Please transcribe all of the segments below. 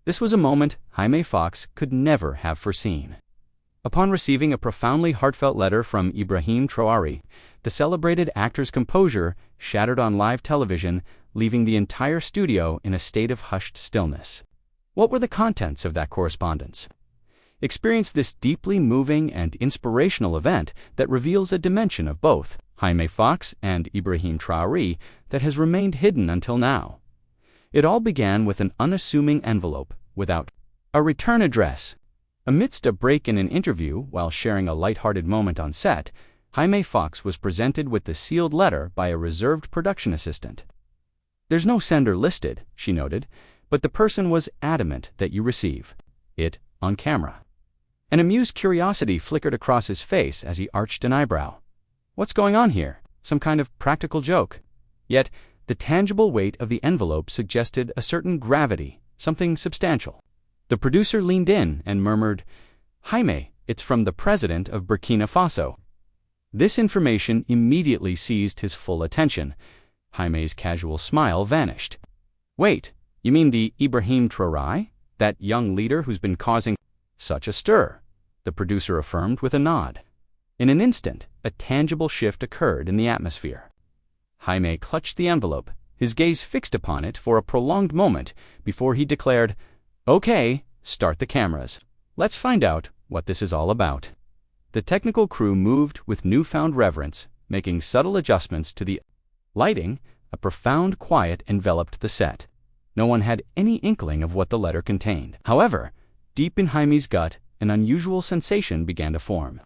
This was a moment Jaime Foxx could never have foreseen. Upon receiving a profoundly heartfelt letter from Ibrahim Traoré, the celebrated actor's composure shattered on live television, leaving the entire studio in a state of hushed stillness. What were the contents of that correspondence? Experience this deeply moving and inspirational event that reveals a dimension of both Jaime Foxx and Ibrahim Traoré that has remained hidden until now. It all began with an unassuming envelope without a return address. Amidst a break in an interview while sharing a light-hearted moment on set, Jaime Foxx was presented with the sealed letter by a reserved production assistant. "There's no sender listed," she noted, "but the person was adamant that you receive it on camera." An amused curiosity flickered across his face as he arched an eyebrow. What's going on here? Some kind of practical joke? Yet, the tangible weight of the envelope suggested a certain gravity, something substantial. The producer leaned in and murmured, "Jaime, it's from the president of Burkina Faso." This information immediately seized his full attention. Jaime's casual smile vanished. "Wait, you mean the Ibrahim Traoré? That young leader who's been causing such a stir?" the producer affirmed with a nod. In an instant, a tangible shift occurred in the atmosphere. Jaime clutched the envelope, his gaze fixed upon it for a prolonged moment before he declared, "Okay, start the cameras. Let's find out what this is all about." The technical crew moved with newfound reverence, making subtle adjustments to the lighting. A profound quiet enveloped the set. No one had any inkling of what the letter contained. However, deep in Jaime's gut, an unusual sensation began to form.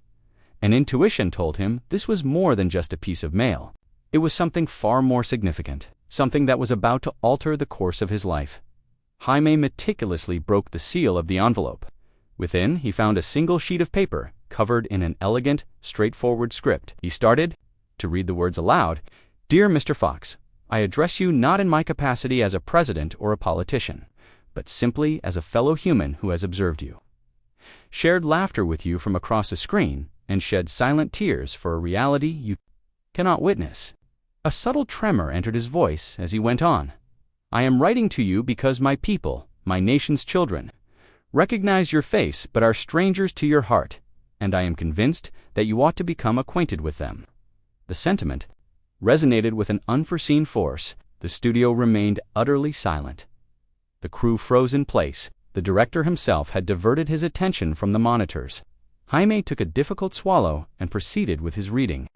An intuition told him this was more than just a piece of mail. It was something far more significant, something that was about to alter the course of his life. Jaime meticulously broke the seal of the envelope. Within, he found a single sheet of paper, covered in an elegant, straightforward script. He started to read the words aloud. "Dear Mr. Fox, I address you not in my capacity as a president or a politician, but simply as a fellow human who has observed you, shared laughter with you from across a screen, and shed silent tears for a reality you cannot witness." A subtle tremor entered his voice as he went on. "I am writing to you because my people, my nation's children, recognize your face but are strangers to your heart, and I am convinced that you ought to become acquainted with them." The sentiment resonated with an unforeseen force. The studio remained utterly silent. The crew froze in place. The director himself had diverted his attention from the monitors. Jaime took a difficult swallow and proceeded with his reading.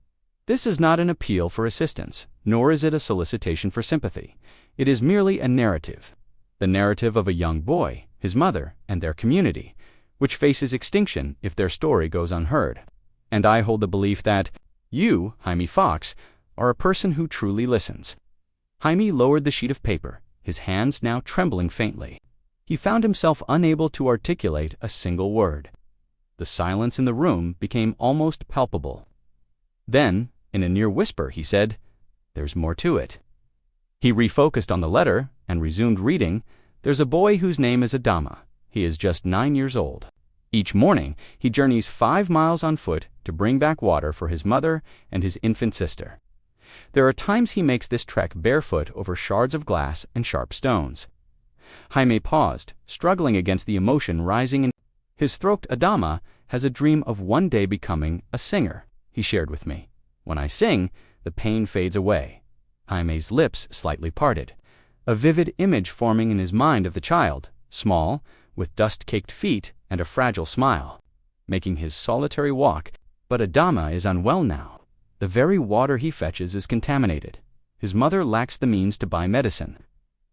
"This is not an appeal for assistance, nor is it a solicitation for sympathy. It is merely a narrative. The narrative of a young boy, his mother, and their community, which faces extinction if their story goes unheard. And I hold the belief that you, Jaime Foxx, are a person who truly listens." Jaime lowered the sheet of paper, his hands now trembling faintly. He found himself unable to articulate a single word. The silence in the room became almost palpable. Then, in a near whisper, he said, "There's more to it." He refocused on the letter and resumed reading. "There's a boy whose name is Adama. He is just 9 years old. Each morning, he journeys 5 miles on foot to bring back water for his mother and his infant sister. There are times he makes this trek barefoot over shards of glass and sharp stones." Jaime paused, struggling against the emotion rising in his throat. "Adama has a dream of one day becoming a singer," he shared with me. "When I sing, the pain fades away." Jaime's lips slightly parted, a vivid image forming in his mind of the child, small, with dust-caked feet and a fragile smile, making his solitary walk. "But Adama is unwell now. The very water he fetches is contaminated. His mother lacks the means to buy medicine.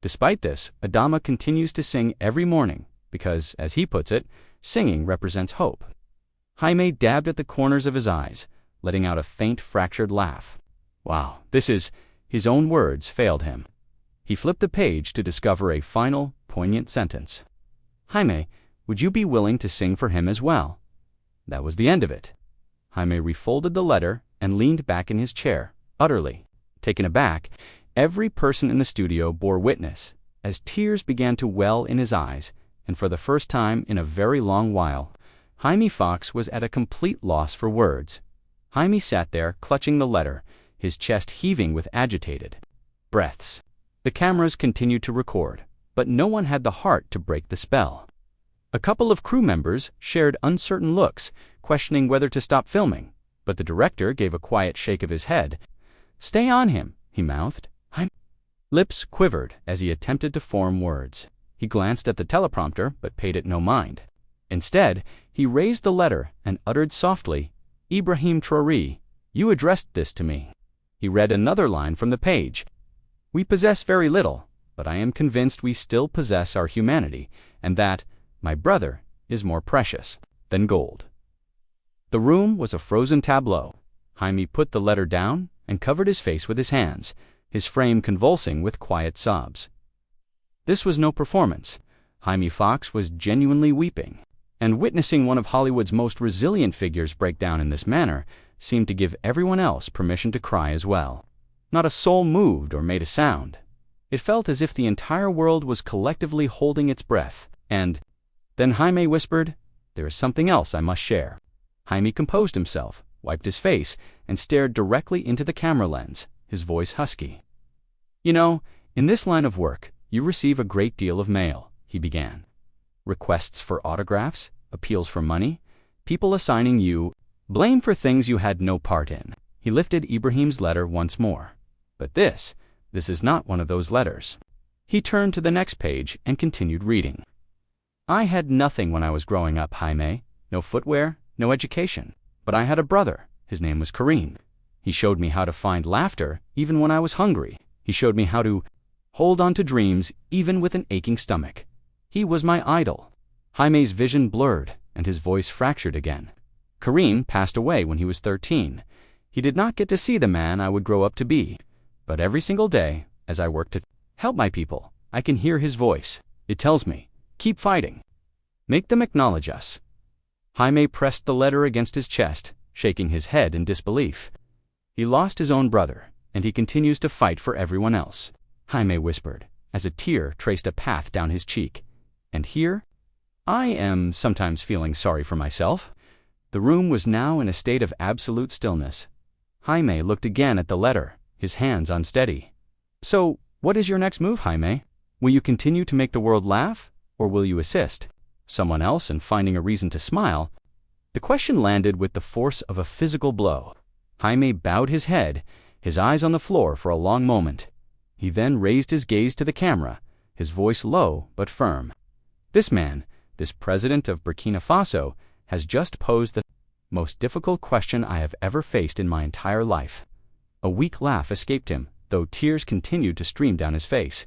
Despite this, Adama continues to sing every morning because, as he puts it, singing represents hope." Jaime dabbed at the corners of his eyes, letting out a faint, fractured laugh. Wow, his own words failed him. He flipped the page to discover a final, poignant sentence. "Jaime, would you be willing to sing for him as well?" That was the end of it. Jaime refolded the letter and leaned back in his chair, utterly taken aback. Every person in the studio bore witness, as tears began to well in his eyes, and for the first time in a very long while, Jaime Foxx was at a complete loss for words. Jaime sat there, clutching the letter, his chest heaving with agitated breaths. The cameras continued to record, but no one had the heart to break the spell. A couple of crew members shared uncertain looks, questioning whether to stop filming, but the director gave a quiet shake of his head. "Stay on him," he mouthed. Lips quivered as he attempted to form words. He glanced at the teleprompter, but paid it no mind. Instead, he raised the letter and uttered softly, "Ibrahim Traoré, you addressed this to me." He read another line from the page. "We possess very little, but I am convinced we still possess our humanity, and that, my brother, is more precious than gold." The room was a frozen tableau. Jaime put the letter down and covered his face with his hands, his frame convulsing with quiet sobs. This was no performance. Jaime Foxx was genuinely weeping, and witnessing one of Hollywood's most resilient figures break down in this manner seemed to give everyone else permission to cry as well. Not a soul moved or made a sound. It felt as if the entire world was collectively holding its breath, and then Jaime whispered, "There is something else I must share." Jaime composed himself, wiped his face, and stared directly into the camera lens, his voice husky. "You know, in this line of work, you receive a great deal of mail," he began. "Requests for autographs, appeals for money, people assigning you blame for things you had no part in." He lifted Ibrahim's letter once more. "But this is not one of those letters." He turned to the next page and continued reading. "I had nothing when I was growing up, Jaime. No footwear, no education. But I had a brother. His name was Karim. He showed me how to find laughter even when I was hungry. He showed me how to hold on to dreams even with an aching stomach. He was my idol." Jaime's vision blurred and his voice fractured again. "Karim passed away when he was 13. He did not get to see the man I would grow up to be. But every single day, as I work to help my people, I can hear his voice. It tells me, keep fighting. Make them acknowledge us." Jaime pressed the letter against his chest, shaking his head in disbelief. "He lost his own brother, and he continues to fight for everyone else," Jaime whispered, as a tear traced a path down his cheek. "And here, I am sometimes feeling sorry for myself." The room was now in a state of absolute stillness. Jaime looked again at the letter, his hands unsteady. "So, what is your next move, Jaime? Will you continue to make the world laugh, or will you assist someone else in finding a reason to smile?" The question landed with the force of a physical blow. Jaime bowed his head, his eyes on the floor for a long moment. He then raised his gaze to the camera, his voice low but firm. "This man, this president of Burkina Faso, has just posed the most difficult question I have ever faced in my entire life." A weak laugh escaped him, though tears continued to stream down his face.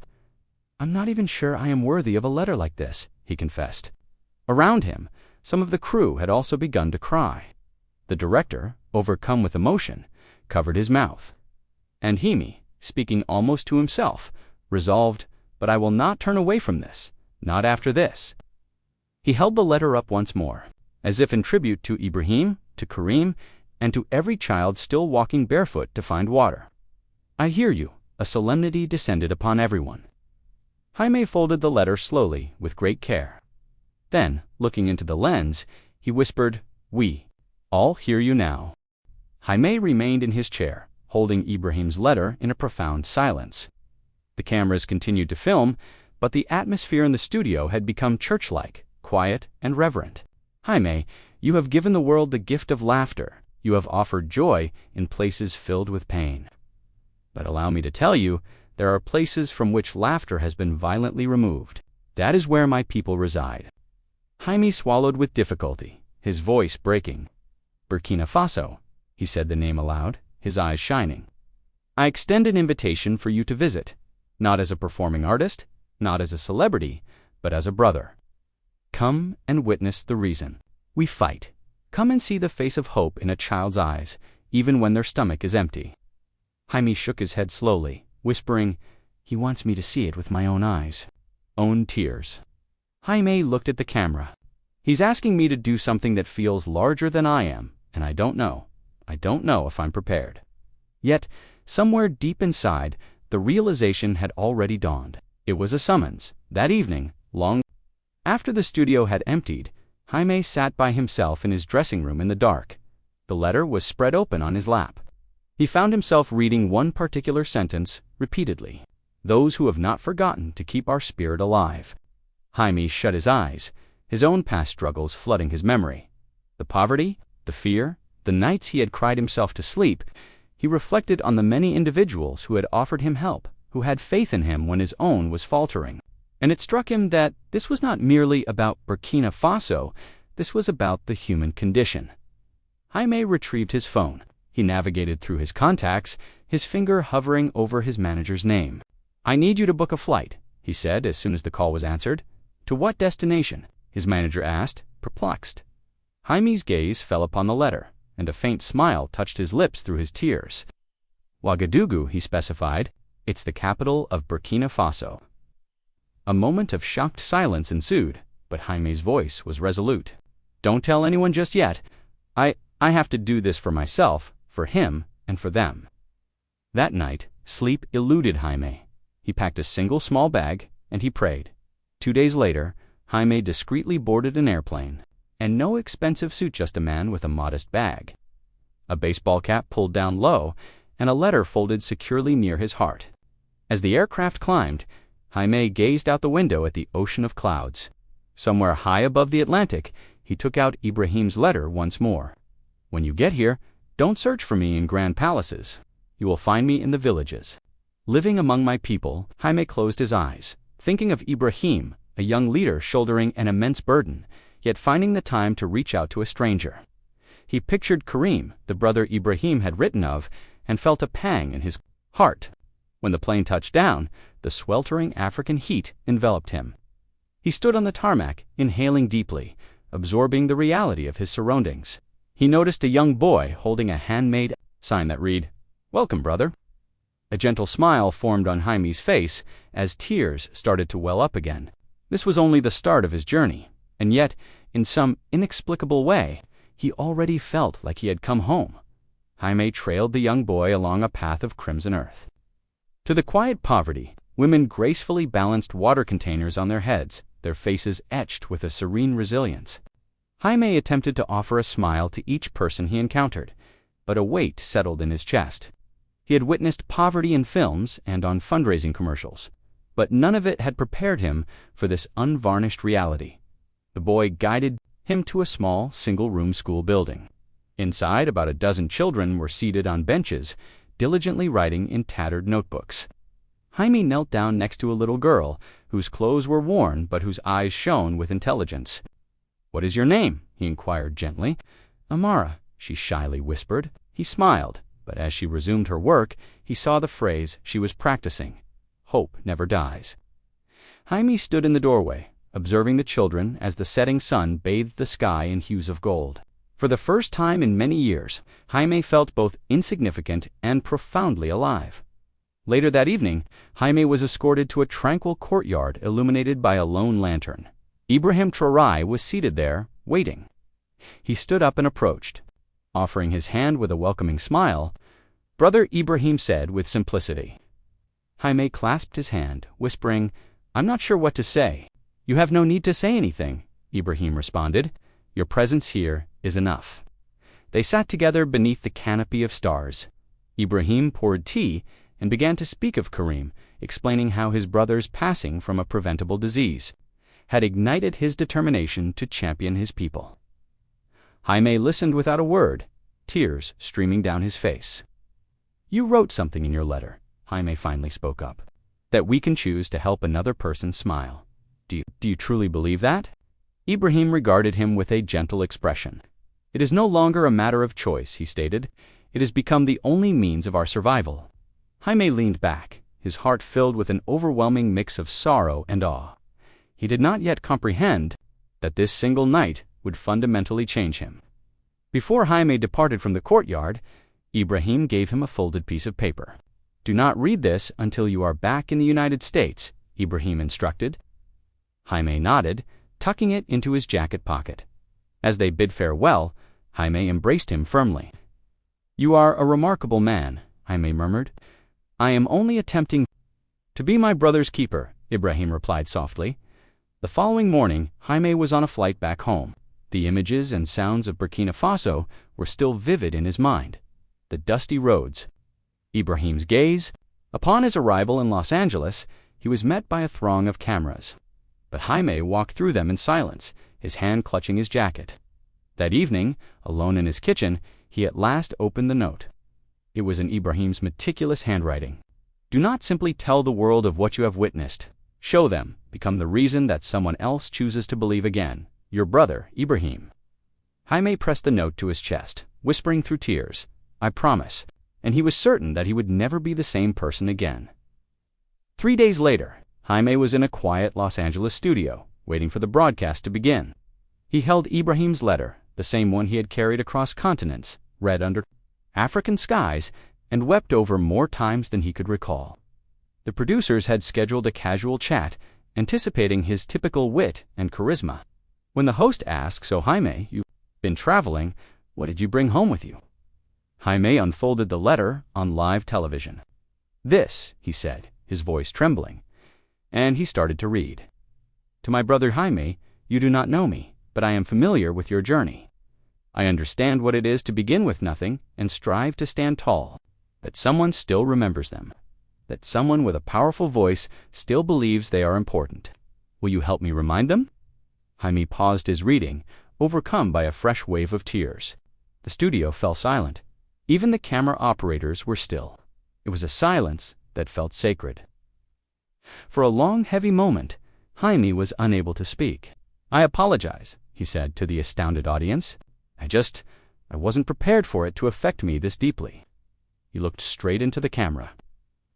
"I'm not even sure I am worthy of a letter like this," he confessed. Around him, some of the crew had also begun to cry. The director, overcome with emotion, covered his mouth. And Jaime, speaking almost to himself, resolved, "But I will not turn away from this, not after this." He held the letter up once more, as if in tribute to Ibrahim, to Karim, and to every child still walking barefoot to find water. "I hear you." A solemnity descended upon everyone. Jaime folded the letter slowly, with great care. Then, looking into the lens, he whispered, "We all hear you now." Jaime remained in his chair, holding Ibrahim's letter in a profound silence. The cameras continued to film, but the atmosphere in the studio had become church-like, quiet and reverent. "Jaime, you have given the world the gift of laughter. You have offered joy in places filled with pain. But allow me to tell you, there are places from which laughter has been violently removed. That is where my people reside." Jaime swallowed with difficulty, his voice breaking. "Burkina Faso," he said the name aloud, his eyes shining. "I extend an invitation for you to visit, not as a performing artist, not as a celebrity, but as a brother. Come and witness the reason we fight. Come and see the face of hope in a child's eyes, even when their stomach is empty." Jaime shook his head slowly, whispering, "He wants me to see it with my own eyes." Own tears. Jaime looked at the camera. "He's asking me to do something that feels larger than I am, and I don't know if I'm prepared." Yet, somewhere deep inside, the realization had already dawned. It was a summons. That evening, long after the studio had emptied, Jaime sat by himself in his dressing room in the dark. The letter was spread open on his lap. He found himself reading one particular sentence repeatedly. those who have not forgotten to keep our spirit alive. Jaime shut his eyes, his own past struggles flooding his memory. The poverty, the fear, the nights he had cried himself to sleep. He reflected on the many individuals who had offered him help, who had faith in him when his own was faltering. And it struck him that this was not merely about Burkina Faso, this was about the human condition. Jaime retrieved his phone. He navigated through his contacts, his finger hovering over his manager's name. "I need you to book a flight," he said as soon as the call was answered. "To what destination?" his manager asked, perplexed. Jaime's gaze fell upon the letter, and a faint smile touched his lips through his tears. "Ouagadougou," he specified. "It's the capital of Burkina Faso." A moment of shocked silence ensued, but Jaime's voice was resolute. "Don't tell anyone just yet. I have to do this for myself, for him, and for them." That night, sleep eluded Jaime. He packed a single small bag, and he prayed. 2 days later, Jaime discreetly boarded an airplane. And no expensive suit, just a man with a modest bag. A baseball cap pulled down low, and a letter folded securely near his heart. As the aircraft climbed, Jaime gazed out the window at the ocean of clouds. Somewhere high above the Atlantic, he took out Ibrahim's letter once more. "When you get here, don't search for me in grand palaces. You will find me in the villages." Living among my people, Jaime closed his eyes, thinking of Ibrahim, a young leader shouldering an immense burden, yet finding the time to reach out to a stranger. He pictured Karim, the brother Ibrahim had written of, and felt a pang in his heart. When the plane touched down, the sweltering African heat enveloped him. He stood on the tarmac, inhaling deeply, absorbing the reality of his surroundings. He noticed a young boy holding a handmade sign that read, "Welcome, brother." A gentle smile formed on Jaime's face as tears started to well up again. This was only the start of his journey, and yet, in some inexplicable way, he already felt like he had come home. Jaime trailed the young boy along a path of crimson earth. To the quiet poverty, women gracefully balanced water containers on their heads, their faces etched with a serene resilience. Jaime attempted to offer a smile to each person he encountered, but a weight settled in his chest. He had witnessed poverty in films and on fundraising commercials, but none of it had prepared him for this unvarnished reality. The boy guided him to a small, single-room school building. Inside, about a dozen children were seated on benches, diligently writing in tattered notebooks. Jaime knelt down next to a little girl, whose clothes were worn but whose eyes shone with intelligence. "What is your name?" he inquired gently. "Amara," she shyly whispered. He smiled, but as she resumed her work, he saw the phrase she was practicing. "Hope never dies." Jaime stood in the doorway, observing the children as the setting sun bathed the sky in hues of gold. For the first time in many years, Jaime felt both insignificant and profoundly alive. Later that evening, Jaime was escorted to a tranquil courtyard illuminated by a lone lantern. Ibrahim Traoré was seated there, waiting. He stood up and approached. Offering his hand with a welcoming smile, Brother Ibrahim said with simplicity. Jaime clasped his hand, whispering, "I'm not sure what to say." "You have no need to say anything," Ibrahim responded. "Your presence here is enough." They sat together beneath the canopy of stars. Ibrahim poured tea and began to speak of Karim, explaining how his brother's passing from a preventable disease had ignited his determination to champion his people. Jaime listened without a word, tears streaming down his face. "You wrote something in your letter," Jaime finally spoke up, "that we can choose to help another person smile. Do you truly believe that?" Ibrahim regarded him with a gentle expression. "It is no longer a matter of choice," he stated. "It has become the only means of our survival." Jaime leaned back, his heart filled with an overwhelming mix of sorrow and awe. He did not yet comprehend that this single night would fundamentally change him. Before Jaime departed from the courtyard, Ibrahim gave him a folded piece of paper. "Do not read this until you are back in the United States," Ibrahim instructed. Jaime nodded, tucking it into his jacket pocket. As they bid farewell, Jaime embraced him firmly. "You are a remarkable man," Jaime murmured. "I am only attempting to be my brother's keeper," Ibrahim replied softly. The following morning, Jaime was on a flight back home. The images and sounds of Burkina Faso were still vivid in his mind. The dusty roads, Ibrahim's gaze, Upon his arrival in Los Angeles, he was met by a throng of cameras. But Jaime walked through them in silence, his hand clutching his jacket. That evening, alone in his kitchen, he at last opened the note. It was in Ibrahim's meticulous handwriting. Do not simply tell the world of what you have witnessed. Show them, become the reason that someone else chooses to believe again. Your brother, Ibrahim. Jaime pressed the note to his chest, whispering through tears, I promise, and he was certain that he would never be the same person again. 3 days later, Jaime was in a quiet Los Angeles studio, waiting for the broadcast to begin. He held Ibrahim's letter, the same one he had carried across continents, read under African skies, and wept over more times than he could recall. The producers had scheduled a casual chat, anticipating his typical wit and charisma. When the host asked, So Jaime, you've been traveling, what did you bring home with you? Jaime unfolded the letter on live television. This, he said, his voice trembling, and he started to read. To my brother Jaime, you do not know me, but I am familiar with your journey. I understand what it is to begin with nothing and strive to stand tall, that someone still remembers them, that someone with a powerful voice still believes they are important. Will you help me remind them? Jaime paused his reading, overcome by a fresh wave of tears. The studio fell silent. Even the camera operators were still. It was a silence that felt sacred. For a long, heavy moment, Jaime was unable to speak. I apologize, he said to the astounded audience. I wasn't prepared for it to affect me this deeply. He looked straight into the camera.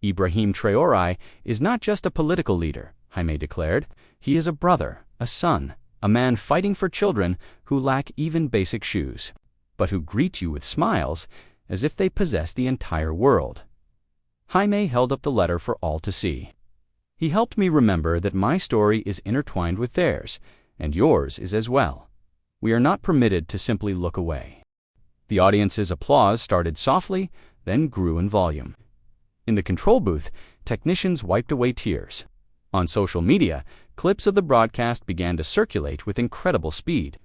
Ibrahim Traoré is not just a political leader, Jaime declared. He is a brother, a son, a man fighting for children who lack even basic shoes, but who greet you with smiles as if they possess the entire world. Jaime held up the letter for all to see. He helped me remember that my story is intertwined with theirs, and yours is as well. We are not permitted to simply look away. The audience's applause started softly, then grew in volume. In the control booth, technicians wiped away tears. On social media, clips of the broadcast began to circulate with incredible speed.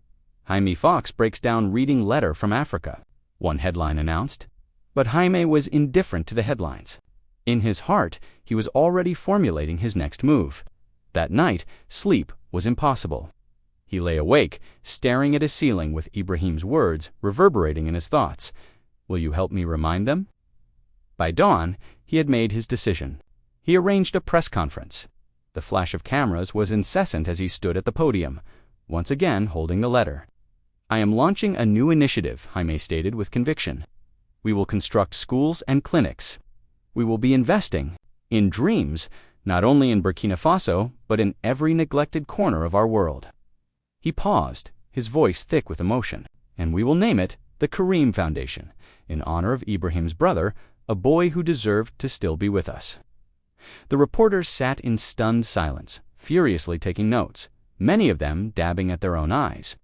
Jaime Foxx breaks down reading letter from Africa, one headline announced. But Jaime was indifferent to the headlines. In his heart, he was already formulating his next move. That night, sleep was impossible. He lay awake, staring at his ceiling with Ibrahim's words reverberating in his thoughts. Will you help me remind them? By dawn, he had made his decision. He arranged a press conference. The flash of cameras was incessant as he stood at the podium, once again holding the letter. I am launching a new initiative, Jaime stated with conviction. We will construct schools and clinics. We will be investing in dreams, not only in Burkina Faso, but in every neglected corner of our world. He paused, his voice thick with emotion, and we will name it the Karim Foundation, in honor of Ibrahim's brother, a boy who deserved to still be with us. The reporters sat in stunned silence, furiously taking notes, many of them dabbing at their own eyes.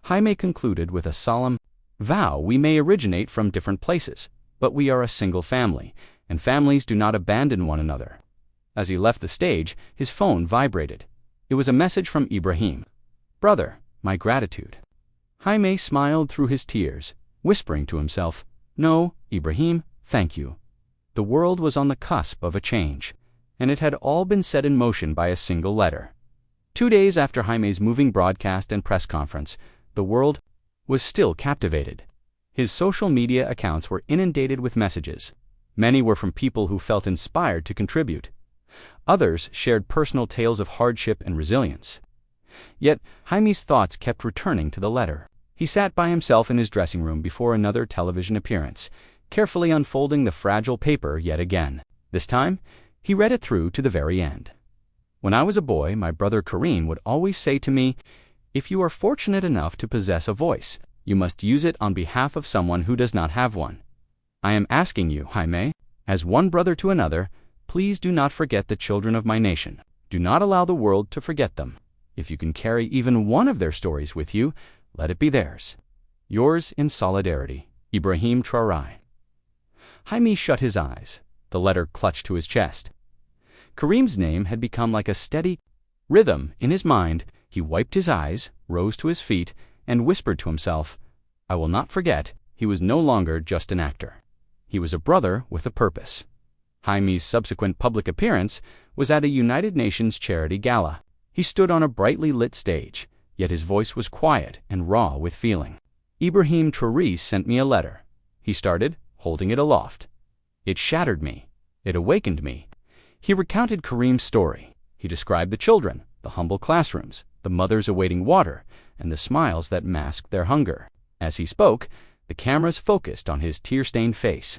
Jaime concluded with a solemn vow: we may originate from different places, but we are a single family, and families do not abandon one another. As he left the stage, his phone vibrated. It was a message from Ibrahim. Brother, my gratitude. Jaime smiled through his tears, whispering to himself, No, Ibrahim, thank you. The world was on the cusp of a change, and it had all been set in motion by a single letter. 2 days after Jaime's moving broadcast and press conference, the world was still captivated. His social media accounts were inundated with messages. Many were from people who felt inspired to contribute. Others shared personal tales of hardship and resilience. Yet, Jaime's thoughts kept returning to the letter. He sat by himself in his dressing room before another television appearance, carefully unfolding the fragile paper yet again. This time, he read it through to the very end. When I was a boy, my brother Karim would always say to me, if you are fortunate enough to possess a voice, you must use it on behalf of someone who does not have one. I am asking you, Jaime, as one brother to another, please do not forget the children of my nation. Do not allow the world to forget them. If you can carry even one of their stories with you, let it be theirs. Yours in solidarity, Ibrahim Traoré. Jaime shut his eyes, the letter clutched to his chest. Karim's name had become like a steady rhythm in his mind. He wiped his eyes, rose to his feet, and whispered to himself, I will not forget, he was no longer just an actor. He was a brother with a purpose. Jaime's subsequent public appearance was at a United Nations charity gala. He stood on a brightly lit stage, yet his voice was quiet and raw with feeling. "Ibrahim Traoré sent me a letter," he started, holding it aloft. "It shattered me. It awakened me." He recounted Karim's story. He described the children, the humble classrooms, the mothers awaiting water, and the smiles that masked their hunger. As he spoke, the cameras focused on his tear-stained face.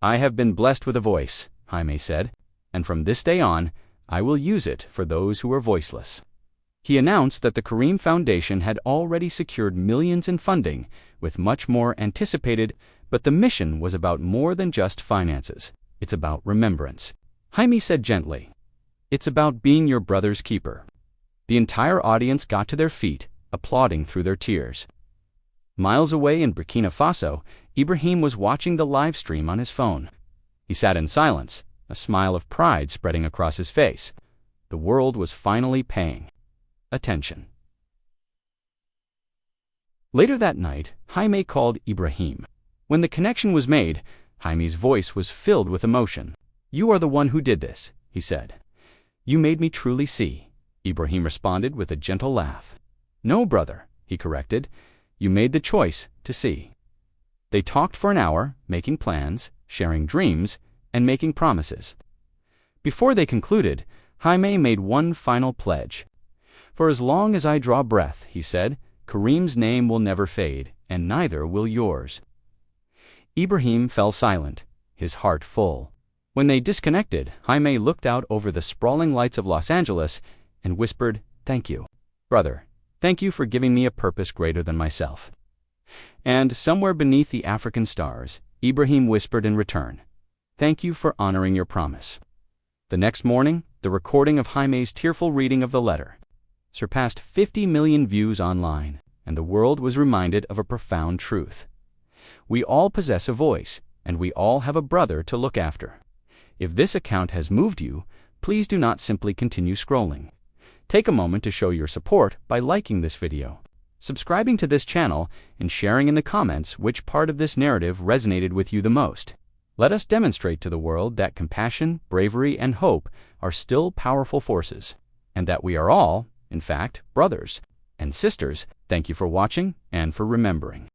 "I have been blessed with a voice," Jaime said, "and from this day on, I will use it for those who are voiceless." He announced that the Karim Foundation had already secured millions in funding, with much more anticipated, but the mission was about more than just finances. It's about remembrance. Jaime said gently, "It's about being your brother's keeper." The entire audience got to their feet, applauding through their tears. Miles away in Burkina Faso, Ibrahim was watching the live stream on his phone. He sat in silence, a smile of pride spreading across his face. The world was finally paying attention. Later that night, Jaime called Ibrahim. When the connection was made, Jaime's voice was filled with emotion. "You are the one who did this," he said. "You made me truly see," Ibrahim responded with a gentle laugh. "No, brother," he corrected. "You made the choice to see." They talked for an hour, making plans, sharing dreams, and making promises. Before they concluded, Jaime made one final pledge. "For as long as I draw breath," he said, "Karim's name will never fade, and neither will yours." Ibrahim fell silent, his heart full. When they disconnected, Jaime looked out over the sprawling lights of Los Angeles and whispered, "Thank you, brother. Thank you for giving me a purpose greater than myself." And somewhere beneath the African stars, Ibrahim whispered in return, "Thank you for honoring your promise." The next morning, the recording of Jaime's tearful reading of the letter surpassed 50 million views online, and the world was reminded of a profound truth. We all possess a voice, and we all have a brother to look after. If this account has moved you, please do not simply continue scrolling. Take a moment to show your support by liking this video, subscribing to this channel, and sharing in the comments which part of this narrative resonated with you the most. Let us demonstrate to the world that compassion, bravery, and hope are still powerful forces, and that we are all, in fact, brothers and sisters. Thank you for watching and for remembering.